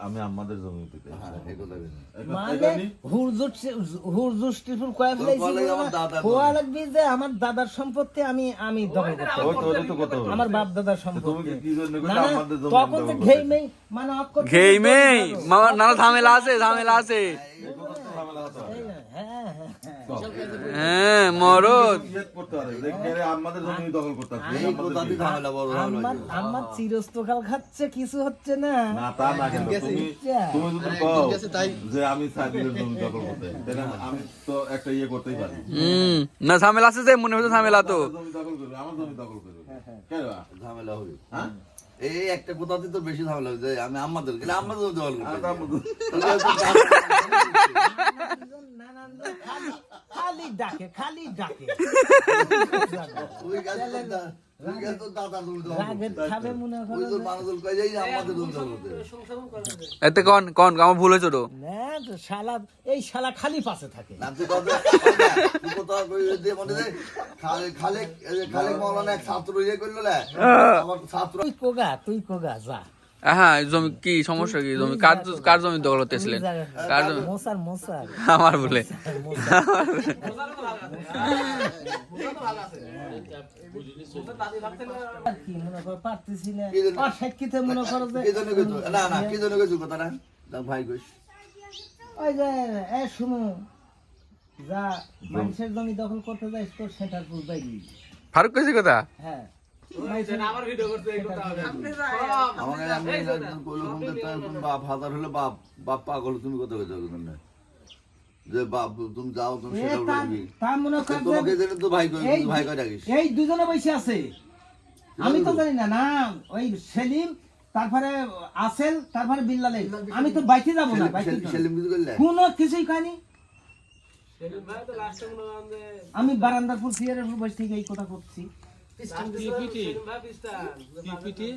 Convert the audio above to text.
আমি আমাদের জমিতে আমার দাদার সম্পত্তি আমি আমি দখল করতে আমার বাপ দাদার সম্পত্তি তখন তো ঘেইমেই মানে ঘেইমেই নানা ঝামেলা আছে হ্যাঁ মরদ আমার চিরস্তকাল খাচ্ছে কিছু হচ্ছে না না ঝামেলা আছে যে মনে হচ্ছে ঝামেলা তো ঝামেলা হবে এই একটা কোথাতে তো বেশি ঝামেলা হবে আমি আমাদের গেলে আমাদের খালি ডাকে এতে কোন আমার ভুল হয়েছে তো শালা এই শালা খালি পাশে থাকে তুই কোগা যা হ্যাঁ জমি কি সমস্যা কি জমি কার জমি দখল করতেছিলেন কার জমি মোসার আমার বলে কি মনে কর পারতেছি না অশিক্ষিত মনে করো যে কি জন্য গেছো কথা না ভাই কইস ওই যে শুনো যা মানুষের জমি দখল করতে যাইস তো সেটার বুঝবাই ফারুক কইছে কথা হ্যাঁ বাপ হাজার হলে বাপ পাগল তুমি কত যে বাপ তুমি যাও তুমি তো ভাই এই দুজনে বসে আছে আমি তো জানি না না ওই সেলিম তারপরে আসেল তারপরে বিল্লাল আমি তো বাইতে যাবো না কোনো কিছুই খাইনি আমি বারান্দার ফুল চেয়ারের উপর বসে থেকে এই কথা করছি পিটি